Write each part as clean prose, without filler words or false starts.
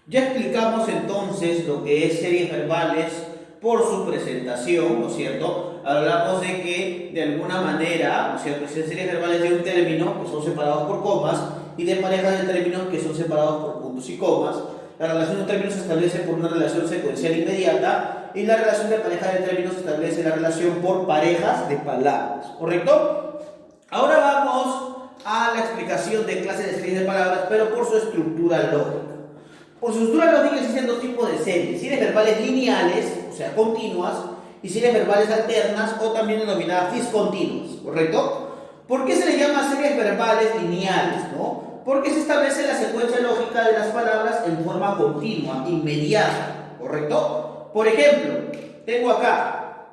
Ya explicamos entonces lo que es series verbales por su presentación, ¿no es cierto? Hablamos de que de alguna manera, ¿no es cierto?, existen series verbales de un término que son separados por comas y de parejas de términos que son separados por puntos y comas. La relación de términos se establece por una relación secuencial inmediata y la relación de parejas de términos se establece la relación por parejas de palabras, ¿correcto? Ahora vamos a la explicación de clases de series de palabras, pero por su estructura lógica. Por su estructura lógica existen dos tipos de series verbales lineales, o sea, continuas, y series verbales alternas o también denominadas discontinuas, ¿correcto? ¿Por qué se les llama series verbales lineales, no? Porque se establece la secuencia lógica de las palabras en forma continua, inmediata, ¿correcto? Por ejemplo, tengo acá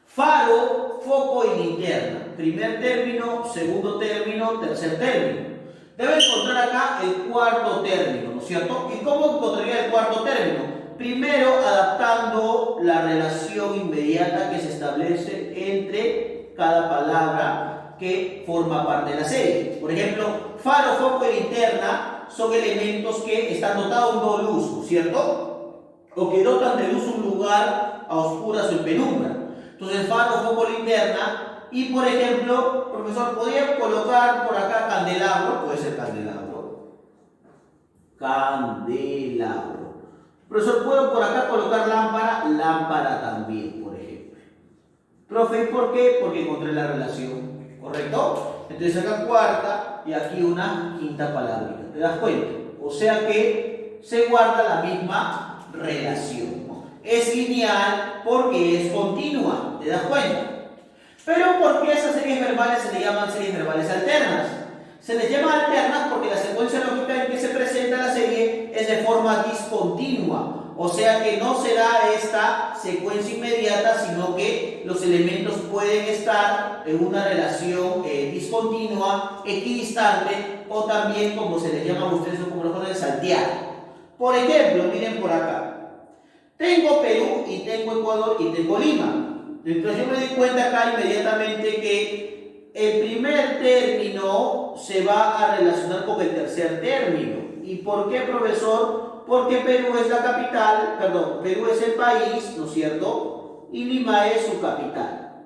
faro, foco y linterna. Primer término, segundo término, tercer término. Debe encontrar acá el cuarto término, ¿no es cierto? ¿Y cómo encontraría el cuarto término? Primero, adaptando la relación inmediata que se establece entre cada palabra que forma parte de la serie. Por ejemplo, faro, foco y linterna son elementos que están dotados de luz, ¿no es cierto? O que dotan de luz un lugar a oscuras o en penumbra. Entonces, faro, foco, linterna. Y por ejemplo, profesor, ¿podría colocar por acá candelabro? Puede ser candelabro. Candelabro. Profesor, ¿puedo por acá colocar lámpara? Lámpara también, por ejemplo. Profe, ¿por qué? Porque encontré la relación, ¿correcto? Entonces acá cuarta y aquí una quinta palabrita. ¿Te das cuenta? O sea que se guarda la misma relación, ¿no? Es lineal porque es continua. ¿Te das cuenta? Pero ¿por qué esas series verbales se le llaman series verbales alternas? Se les llama alternas porque la secuencia lógica en que se presenta la serie es de forma discontinua. O sea que no será esta secuencia inmediata, sino que los elementos pueden estar en una relación discontinua, equidistante, o también, como se les llama a ustedes, como lo ponen, salteado. Por ejemplo, miren por acá. Tengo Perú y tengo Ecuador y tengo Lima. Entonces yo me di cuenta acá inmediatamente que el primer término se va a relacionar con el tercer término. ¿Y por qué, profesor? Porque Perú es la capital, perdón, Perú es el país, ¿no es cierto? Y Lima es su capital.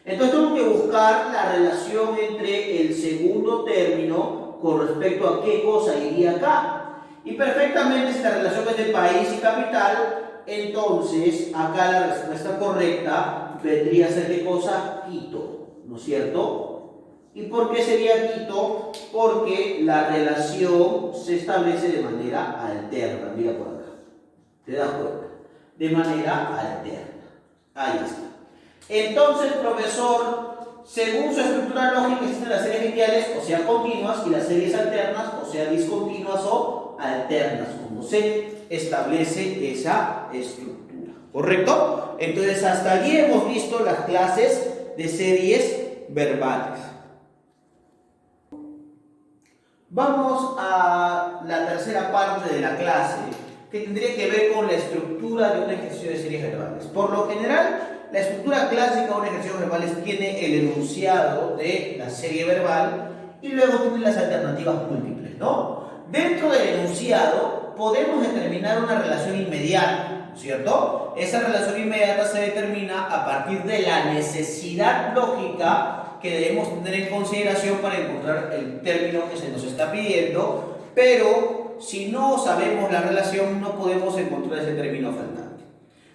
Entonces tengo que buscar la relación entre el segundo término con respecto a qué cosa iría acá. Y perfectamente si la relación es de país y capital, entonces acá la respuesta correcta vendría a ser ¿qué cosa? Quito, ¿no es cierto? ¿Y por qué sería Quito? Porque la relación se establece de manera alterna. Mira por acá. ¿Te das cuenta? De manera alterna. Ahí está. Entonces, profesor, según su estructura lógica existen las series lineales, o sea, continuas, y las series alternas, o sea, discontinuas o alternas, como se establece esa estructura. ¿Correcto? Entonces, hasta allí hemos visto las clases de series verbales. Vamos a la tercera parte de la clase, que tendría que ver con la estructura de un ejercicio de series verbales. Por lo general, la estructura clásica de un ejercicio verbal tiene el enunciado de la serie verbal y luego tiene las alternativas múltiples, ¿no? Dentro del enunciado podemos determinar una relación inmediata, ¿cierto? Esa relación inmediata se determina a partir de la necesidad lógica que debemos tener en consideración para encontrar el término que se nos está pidiendo, pero si no sabemos la relación no podemos encontrar ese término faltante.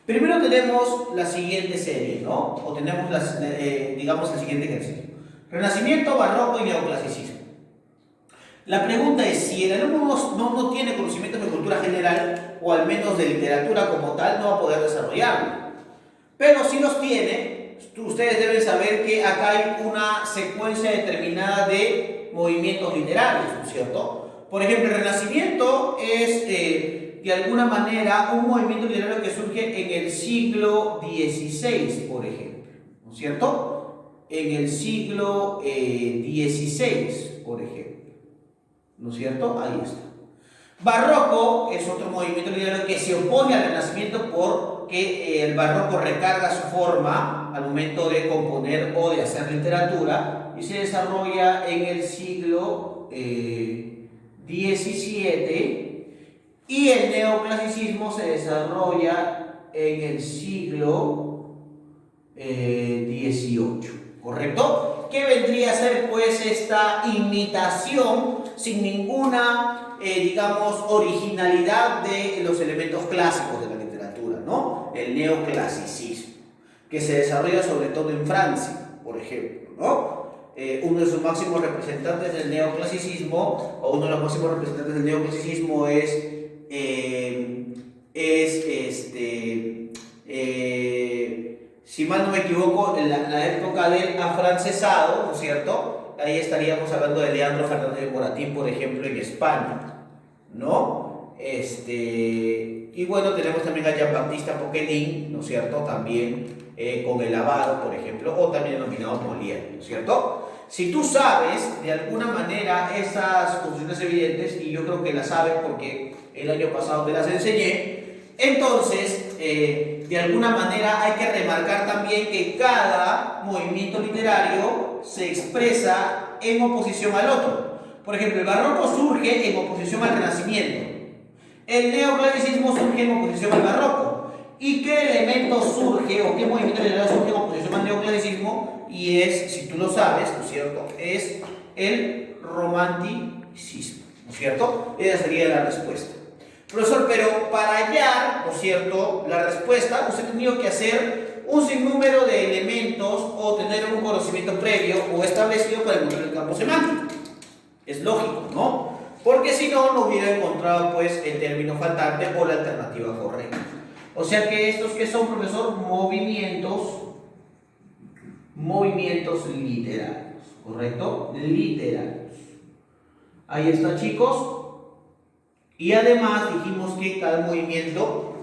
Primero tenemos la siguiente serie, ¿no? O tenemos, digamos, el siguiente ejercicio. Renacimiento, barroco y neoclasicismo. La pregunta es, si el alumno no tiene conocimientos de cultura general, o al menos de literatura como tal, no va a poder desarrollarlo. Pero si los tiene, ustedes deben saber que acá hay una secuencia determinada de movimientos literarios, ¿no es cierto? Por ejemplo, el Renacimiento es, de alguna manera, un movimiento literario que surge en el siglo XVI, por ejemplo, ¿no es cierto? En el siglo XVI, por ejemplo. ¿No es cierto? Ahí está. Barroco es otro movimiento literario que se opone al Renacimiento porque el barroco recarga su forma al momento de componer o de hacer literatura y se desarrolla en el siglo XVII Y el neoclasicismo se desarrolla en el siglo XVIII, ¿correcto? ¿Qué vendría a ser pues esta imitación sin ninguna, digamos, originalidad de los elementos clásicos de la literatura, ¿no? El neoclasicismo, que se desarrolla sobre todo en Francia, por ejemplo, ¿no? Uno de sus máximos representantes del neoclasicismo, o uno de los máximos representantes del neoclasicismo es si mal no me equivoco, en la época del afrancesado, ¿no es cierto? Ahí estaríamos hablando de Leandro Fernández de Moratín, por ejemplo, en España, ¿no? Y bueno, tenemos también a Jean-Baptiste Poquelin, ¿no es cierto? También con el lavado, por ejemplo, o también denominado Molière, ¿no es cierto? Si tú sabes de alguna manera esas funciones evidentes, y yo creo que las sabes porque el año pasado te las enseñé, entonces de alguna manera hay que remarcar también que cada movimiento literario se expresa en oposición al otro. Por ejemplo, el barroco surge en oposición al renacimiento, el neoclasicismo surge en oposición al barroco. ¿Y qué elemento surge o qué movimiento literario surge en oposición al neoclasicismo? Y es, si tú lo sabes, ¿no es cierto?, es el romanticismo, ¿no es cierto? Esa sería la respuesta. Profesor, pero para hallar, ¿no es cierto?, la respuesta, usted ha tenido que hacer un sinnúmero de elementos o tener un conocimiento previo o establecido para encontrar el campo semántico. Es lógico, ¿no? Porque si no, no hubiera encontrado pues el término faltante o la alternativa correcta. O sea que estos que son, profesor, movimientos literarios, ¿correcto? Literarios. Ahí está, chicos. Y además dijimos que cada movimiento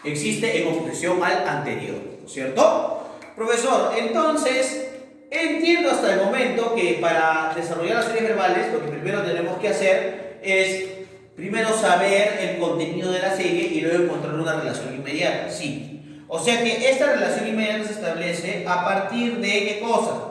existe en oposición al anterior, ¿no es cierto? Profesor, entonces, entiendo hasta el momento que para desarrollar las series verbales, lo que primero tenemos que hacer es primero saber el contenido de la serie y luego encontrar una relación inmediata, sí. O sea que esta relación inmediata se establece a partir de ¿qué cosa?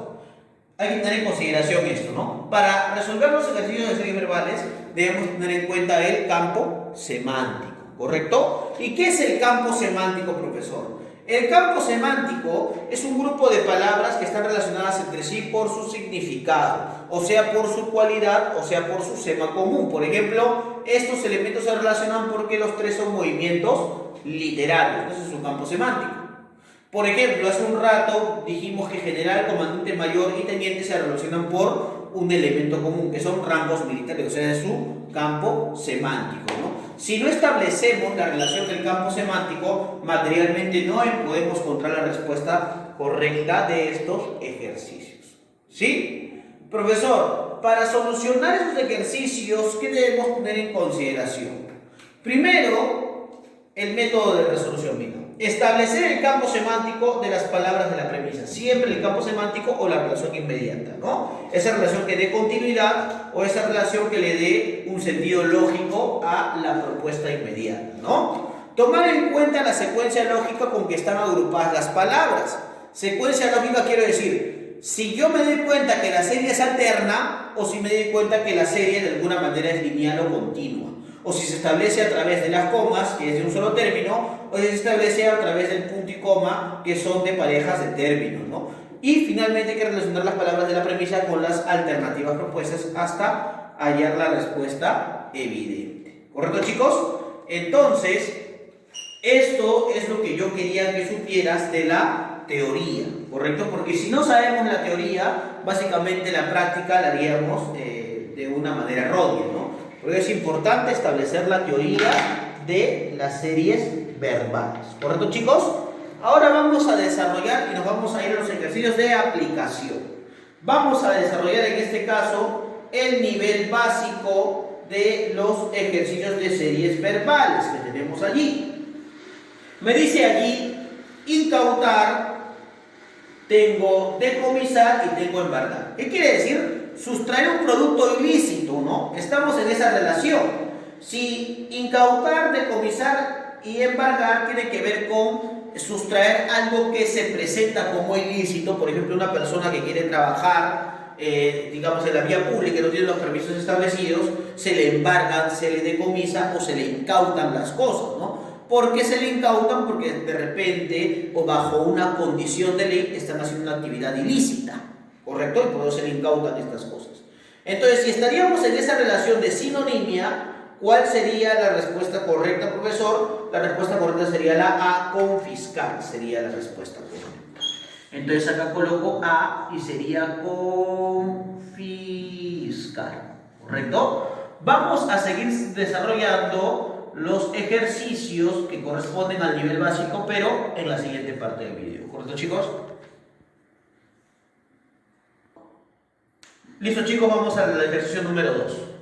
Hay que tener en consideración esto, ¿no? Para resolver los ejercicios de series verbales debemos tener en cuenta el campo semántico, ¿correcto? ¿Y qué es el campo semántico, profesor? El campo semántico es un grupo de palabras que están relacionadas entre sí por su significado, o sea, por su cualidad, o sea, por su sema común. Por ejemplo, estos elementos se relacionan porque los tres son movimientos literarios. Ese es su campo semántico. Por ejemplo, hace un rato dijimos que general, comandante mayor y teniente se relacionan por un elemento común, que son rangos militares, o sea, es su campo semántico, ¿no? Si no establecemos la relación del campo semántico, materialmente no podemos encontrar la respuesta correcta de estos ejercicios. ¿Sí? Profesor, para solucionar esos ejercicios, ¿qué debemos tener en consideración? Primero, el método de resolución mismo. Establecer el campo semántico de las palabras de la premisa. Siempre el campo semántico o la relación inmediata, ¿no? Esa relación que dé continuidad o esa relación que le dé un sentido lógico a la propuesta inmediata, ¿no? Tomar en cuenta la secuencia lógica con que están agrupadas las palabras. Secuencia lógica quiero decir, si yo me doy cuenta que la serie es alterna o si me doy cuenta que la serie de alguna manera es lineal o continua. O si se establece a través de las comas, que es de un solo término, o si se establece a través del punto y coma, que son de parejas de términos, ¿no? Y finalmente hay que relacionar las palabras de la premisa con las alternativas propuestas hasta hallar la respuesta evidente. ¿Correcto, chicos? Entonces, esto es lo que yo quería que supieras de la teoría, ¿correcto? Porque si no sabemos la teoría, básicamente la práctica la haríamos de una manera errónea, ¿no? Porque es importante establecer la teoría de las series verbales. ¿Correcto, chicos? Ahora vamos a desarrollar y nos vamos a ir a los ejercicios de aplicación. Vamos a desarrollar en este caso el nivel básico de los ejercicios de series verbales que tenemos allí. Me dice allí incautar, tengo decomisar y tengo embargar. ¿Qué quiere decir? Sustraer un producto ilícito, ¿no? Estamos en esa relación. Si incautar, decomisar y embargar tiene que ver con sustraer algo que se presenta como ilícito, por ejemplo, una persona que quiere trabajar digamos, en la vía pública y no tiene los permisos establecidos, se le embargan, se le decomisa o se le incautan las cosas, ¿no? ¿Por qué se le incautan? Porque de repente o bajo una condición de ley están haciendo una actividad ilícita, ¿correcto? Y por eso se le incautan estas cosas. Entonces, si estaríamos en esa relación de sinonimia, ¿cuál sería la respuesta correcta, profesor? La respuesta correcta sería la A, confiscar, sería la respuesta correcta. Entonces acá coloco A y sería confiscar, ¿correcto? Vamos a seguir desarrollando los ejercicios que corresponden al nivel básico, pero en la siguiente parte del video, ¿correcto, chicos? Listo, chicos, vamos al ejercicio número 2.